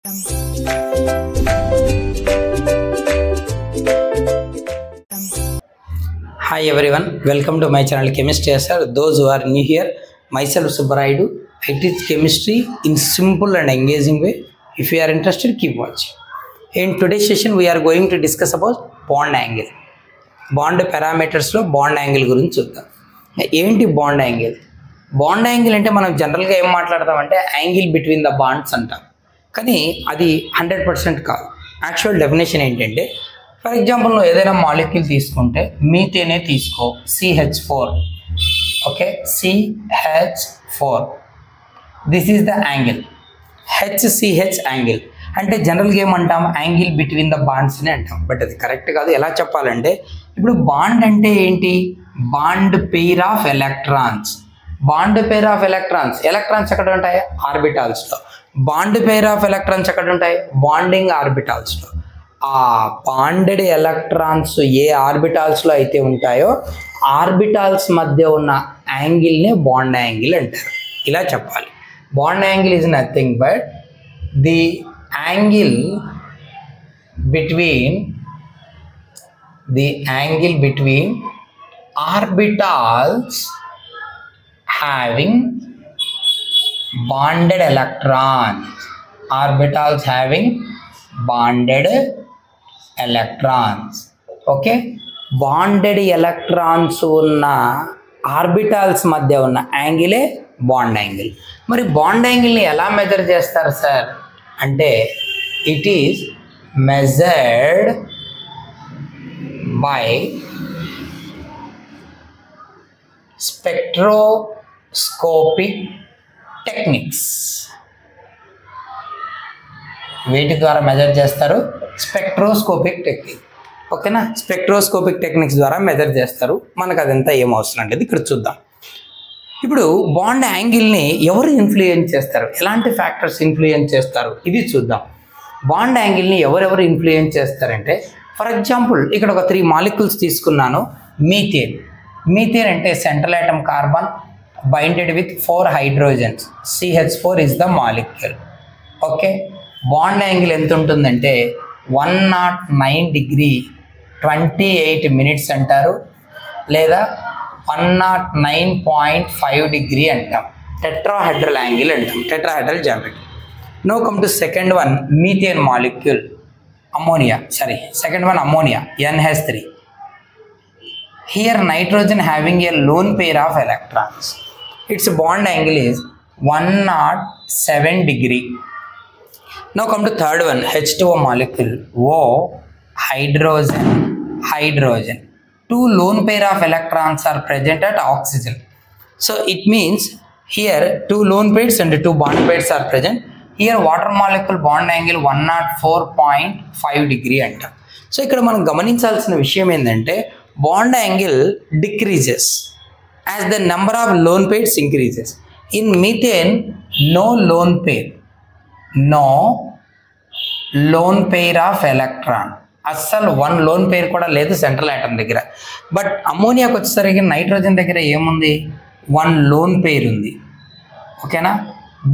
Hi everyone, welcome to my channel Chemistry Sir. Those who are new here, myself Subbaraidu. I teach chemistry in simple and engaging way. If you are interested, keep watching. In today's session, we are going to discuss about bond angle. Bond parameters లో bond angle గురించి చూద్దాం. ఏంటి bond angle? Bond angle అంటే మనం జనరల్గా ఏం మాట్లాడతామంటే angle between the bonds అంటాం. కానీ అది 100% కాదు. యాక్చువల్ డెఫినేషన్ ఏంటంటే ఫర్ ఎగ్జాంపుల్ నువ్వు ఏదైనా మాలిక్యూల్ తీసుకుంటే మీథేనే తీసుకో, CH4. Okay, CH4. This is the angle, HCH angle. అంటే జనరల్గా ఏమంటాం, యాంగిల్ బిట్వీన్ ద బాండ్స్ అని అంటాం. బట్ అది కరెక్ట్ కాదు. ఎలా చెప్పాలంటే ఇప్పుడు బాండ్ అంటే ఏంటి, bond pair of electrons. Bond pair of electrons, electrons ఎక్కడ ఉంటాయి, ఆర్బిటాల్స్లో. బాండ్ పెయిర్ ఆఫ్ ఎలక్ట్రాన్స్ ఎక్కడ ఉంటాయి, బాండింగ్ ఆర్బిటాల్స్లో. ఆ బాండెడ్ ఎలక్ట్రాన్స్ ఏ ఆర్బిటాల్స్లో అయితే ఉంటాయో ఆర్బిటాల్స్ మధ్య ఉన్న యాంగిల్నే బాండ్ యాంగిల్ అంటారు. ఇలా చెప్పాలి. Bond angle is nothing but the angle between orbitals having bonded electrons. Orbitals having bonded electrons. Okay, bonded electrons ఉన్న ఆర్బిటాల్స్ మధ్య ఉన్న యాంగిలే బాండ్ యాంగిల్. మరి బాండ్ యాంగిల్ని ఎలా మెజర్ చేస్తారు సార్ అంటే it is measured by spectroscopic techniques. వీటి ద్వారా measure చేస్తారు, స్పెక్ట్రోస్కోపిక్ టెక్నిక్. ఓకేనా, స్పెక్ట్రోస్కోపిక్ టెక్నిక్స్ ద్వారా మెజర్ చేస్తారు. మనకు అదంతా ఏం అవసరం అంటే ఇక్కడ చూద్దాం. ఇప్పుడు బాండ్ యాంగిల్ని ఎవరు ఇన్ఫ్లుయెన్స్ చేస్తారు, ఎలాంటి ఫ్యాక్టర్స్ ఇన్ఫ్లుయెన్స్ చేస్తారు ఇది చూద్దాం. బాండ్ యాంగిల్ని ఎవరెవరు ఇన్ఫ్లుయెన్స్ చేస్తారంటే ఫర్ ఎగ్జాంపుల్ ఇక్కడ ఒక 3 మాలిక్యూల్స్ తీసుకున్నాను. మీథేన్ అంటే central atom carbon binded with 4 hydrogens. CH4 is the molecule. Okay, bond angle ఎంత ఉంటుందంటే 109 డిగ్రీ 28 మినిట్స్ అంటారు, లేదా 109.5 డిగ్రీ అంటాం. టెట్రాహెడ్రల్ యాంగిల్ అంటాం, tetrahedral geometry. Now come to second one, methane molecule. Second one ammonia, NH3. Here nitrogen having a lone pair of electrons. Its bond angle is 107 degree. Now come to third one, H2O molecule. O, hydrogen. 2 lone pair of electrons are present at oxygen. So it means here 2 lone pairs and 2 bond pairs are present. Here water molecule bond angle 104.5 degree anta. So ikkada మనం గమనించాల్సిన విషయం ఏంటంటే bond angle decreases as the number of lone pairs increases. In methane, no lone pair of electron. అస్సలు 1 lone pair కూడా లేదు central atom దగ్గర. But అమ్మోనియాకి వచ్చేసరికి nitrogen దగ్గర ఏముంది, 1 లోన్ పేర్ ఉంది. ఓకేనా,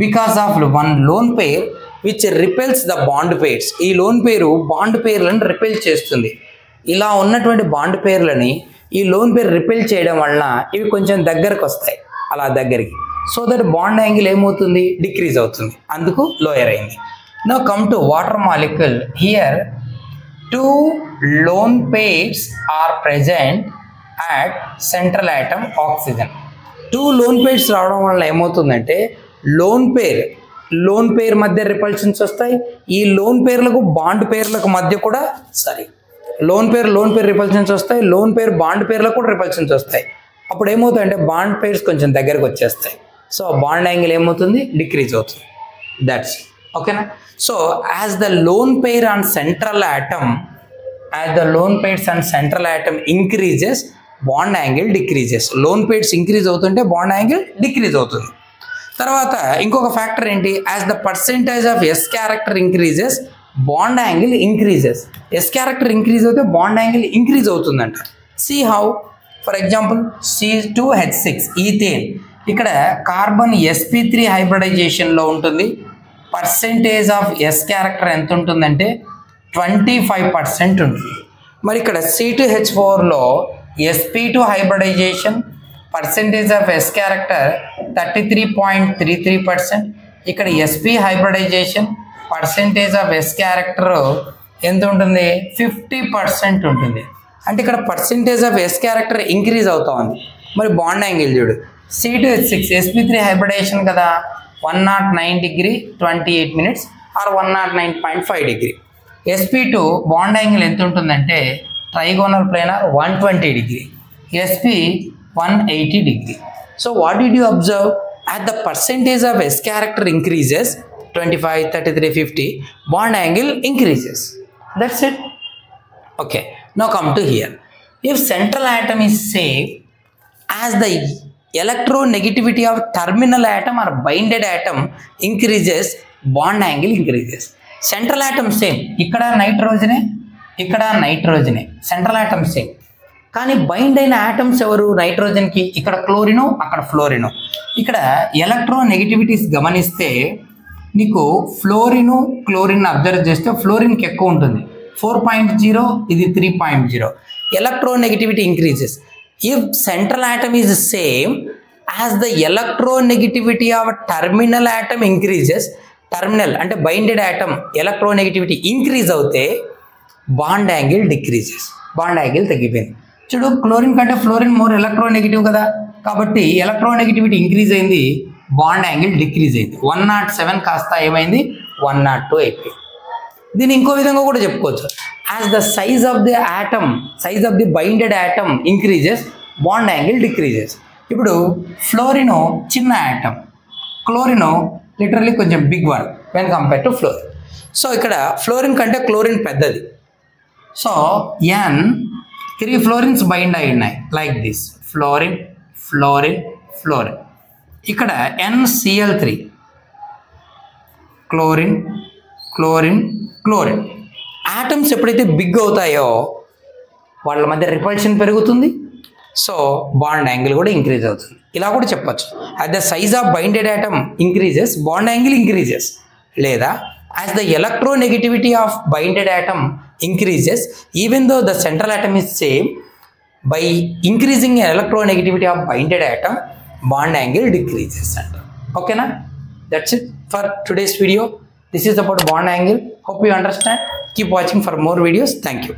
because of 1 lone pair which repels the bond pairs. ఈ లోన్ పేరు బాండ్ పేర్లను రిపెల్ చేస్తుంది. ఇలా ఉన్నటువంటి బాండ్ పేర్లని ఈ లోన్ పేర్ రిపెల్ చేయడం వలన ఇవి కొంచెం దగ్గరకు వస్తాయి, అలా దగ్గరికి. సో దట్ బాండ్ యాంగిల్ ఏమవుతుంది, డిక్రీజ్ అవుతుంది, అందుకు లోయర్ అయింది. Now come to water molecule. Here 2 lone pairs are present at central atom oxygen. 2 lone pairs రావడం వల్ల ఏమవుతుందంటే లోన్ పేర్ మధ్య రిపల్షన్స్ వస్తాయి. ఈ లోన్ పేర్లకు బాండ్ పేర్లకు మధ్య కూడా లోన్ పేర్ రిపల్షన్స్ వస్తాయి, లోన్ పేర్ బాండ్ పేర్లకు కూడా రిపల్షన్స్ వస్తాయి. అప్పుడు ఏమవుతాయంటే బాండ్ పేర్స్ కొంచెం దగ్గరకు వచ్చేస్తాయి. సో బాండ్ యాంగిల్ ఏమవుతుంది, డిక్రీజ్ అవుతుంది. దట్స్ ఓకేనా. So as the lone pair on central atom increases, bond angle decreases. Lone pairs increase అవుతుంటే బాండ్ యాంగిల్ డిక్రీజ్ అవుతుంది. తర్వాత ఇంకొక ఫ్యాక్టర్ ఏంటి, as the percentage of S character increases, bond angle increases. S character increase అవుతే bond angle increase అవుతుందంట. See how, for example C2H6 ethane. ఇక్కడ carbon sp3 హైబ్రిడైజేషన్లో ఉంటుంది, పర్సెంటేజ్ ఆఫ్ ఎస్ క్యారెక్టర్ ఎంత ఉంటుందంటే 25% ఉంటుంది. మరి ఇక్కడ C2H4లో sp2 hybridisation percentage of S character 33.33%. ఇక్కడ sp hybridisation percentage of S character ఎంత ఉంటుంది 50% ఉంటుంది. అంటే ఇక్కడ percentage of S character increase అవుతా ఉంది. మరి బాండ్ యాంగిల్ చూడు, C2H6 sp3 హైబ్రిడైజేషన్ కదా, 109 degree 28 minutes or 109.5 degree. sp2 bond angle ఎంత ఉంటుందంటే trigonal planar 120 degree, sp 180 degree. So what did you observe? at the percentage of S character increases 25, 33, 50, bond angle increases. That's it. Okay, now come to here. If central atom is same, as the electronegativity of terminal atom or binded atom increases, bond angle increases. Central atom same, ikkada nitrogen, central atom same. కానీ bind అయిన atoms ఎవరు? నైట్రోజన్కి. ఇక్కడ క్లోరిను, అక్కడ ఫ్లోరిను. ఇక్కడ ఎలక్ట్రోనెగటివిటీస్ గమనిస్తే నీకు ఫ్లోరిను chlorine observe చేస్తే ఫ్లోరిన్కి ఎక్కువ ఉంటుంది, 4.0, ఇది 3.0. Electronegativity increases. If central atom is same, as the electronegativity of terminal atom increases, terminal అంటే బైండెడ్ ఆటమ్ ఎలక్ట్రోనెగటివిటీ ఇంక్రీజ్ అవుతే bond angle decreases, bond angle తగ్గిపోయింది. చూడు, క్లోరిన్ కంటే ఫ్లోరిన్ మోర్ ఎలక్ట్రోనెగటివ్ కదా, కాబట్టి ఎలక్ట్రోనెగటివిటీ ఇంక్రీజ్ అయింది, బాండ్ యాంగిల్ డిక్రీజ్ అయింది. 107 కాస్త ఏమైంది 102 అయిపోయింది. దీన్ని ఇంకో విధంగా కూడా చెప్పుకోవచ్చు, as the size of the atom, size of the binded atom increases, bond angle decreases. ఇప్పుడు ఫ్లోరిన్ చిన్న ఆటమ్, క్లోరిన్ లిటరల్లీ కొంచెం big one when compare to fluorine. So ఇక్కడ ఫ్లోరిన్ కంటే క్లోరిన్ పెద్దది. సో N 3 ఫ్లోరిన్స్ బైండ్ అయి ఉన్నాయి like this, fluorine fluorine fluorine. ఇక్కడ NCl3, chlorine chlorine chlorine. Atoms ఎప్పుడైతే బిగ్ అవుతాయో వాళ్ళ మధ్య రిపల్షన్ పెరుగుతుంది, సో బాండ్ యాంగిల్ కూడా ఇంక్రీజ్ అవుతుంది. ఇలా కూడా చెప్పచ్చు, at the size of binded atom increases, bond angle increases. లేదా as the electronegativity of binded atom increases, even though the central atom is same, by increasing electronegativity of binded atom, bond angle decreases. Okay na? That's it for today's video. This is about bond angle. Hope you understand. Keep watching for more videos. Thank you.